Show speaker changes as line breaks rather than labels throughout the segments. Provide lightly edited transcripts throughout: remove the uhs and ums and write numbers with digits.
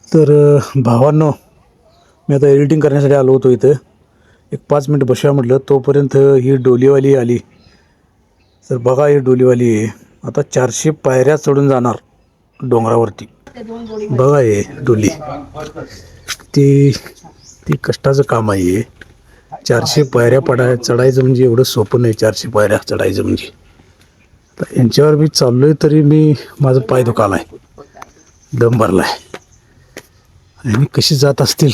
तर भावांनो, मी आता एडिटिंग करण्यासाठी आलो होतो इथं. एक 5 मिनिट बसूया म्हटलं, तोपर्यंत ही डोलीवाली आली. तर बघा, ही डोलीवाली आता 400 पायऱ्या चढून जाणार डोंगरावरती. बघा हे डोली, ती ती कष्टाचं काम आहे. 400 पायऱ्या चढायचं म्हणजे एवढं सोपं नाही. 400 पायऱ्या चढायचं म्हणजे तर यांच्यावर मी चाललोय तरी माझं पाय दुखायला आहे, दम भरला आहे. आणि कशी जात असतील,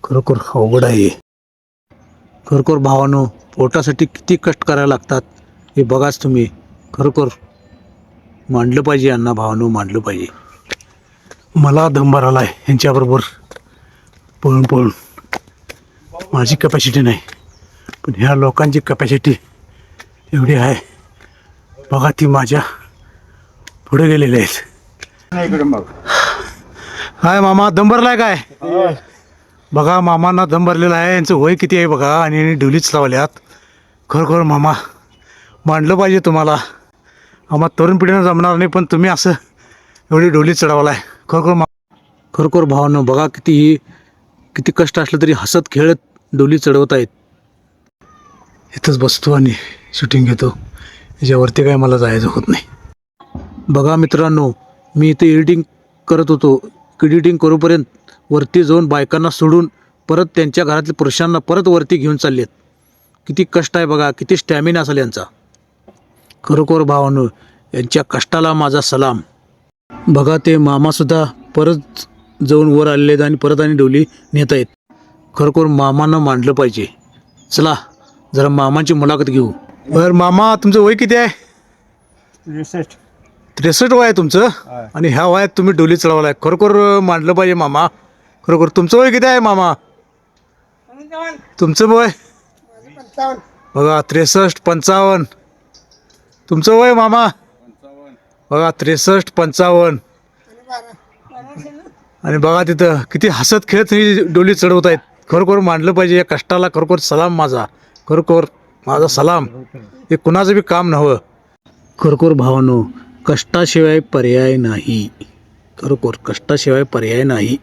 खरोखर अवघड आहे. खरोखर भावानो, पोटासाठी किती कष्ट करायला लागतात हे बघाच तुम्ही. खरोखर मांडलं पाहिजे यांना, भावानो मांडलं पाहिजे. मला दम भरायला आहे यांच्याबरोबर पळून पळून. माझी कपॅसिटी नाही, पण ह्या लोकांची कपॅसिटी एवढी आहे. बघा, ती माझ्या पुढे गेलेले आहेत. हाय मामा, दम भरलाय काय? बघा, मामांना दम भरलेला आहे. यांचं वय किती आहे बघा, आणि यांनी डोलीच लावल्यात. खरोखर मामा, मांडलं पाहिजे तुम्हाला. आम्हाला तरुण पिढीनं जमणार नाही, पण तुम्ही असं एवढी डोली चढवलाय. खरोखर भावानं बघा, किती कष्ट असलं तरी हसत खेळत डोली चढवत आहेत. इथंच बसतो आणि शूटिंग घेतो. याच्यावरती काय मला जायचं होत नाही. बघा मित्रांनो, मी इथे एडिटिंग करत होतो. एडिटिंग करूपर्यंत वरती जाऊन बायकांना सोडून परत त्यांच्या घरातल्या पुरुषांना परत वरती घेऊन चाललेत. किती कष्ट आहे बघा, किती स्टॅमिना असेल यांचा. खरोखर भावानो, यांच्या कष्टाला माझा सलाम. बघा, ते मामासुद्धा परत जाऊन वर आलेले आहेत आणि परत आणि डोली नेत आहेत. खरोखर मामांना मांडलं पाहिजे. चला जरा मामांची मुलाखत घेऊ. बरं मामा, तुमचं वय किती आहे? 63 वय आहे तुमचं, आणि ह्या वयात तुम्ही डोली चढवलाय. खरोखर मांडलं पाहिजे मामा. खरोखर तुमचं वय किती आहे मामा? तुमचं वय बघा, 63, 55. तुमचं वय मामा बघा, 63, 55. आणि बघा तिथं किती हसत खेळत ही डोली चढवत आहेत. खरोखर मांडलं पाहिजे या कष्टाला. खरोखर सलाम माझा, खरोखर माझा सलाम. हे कुणाचं बी काम नव्हतं. खरोखर भावानो, कष्टाशिवाय पर्याय नाही. खरोखर कष्टाशिवाय पर्याय नाही.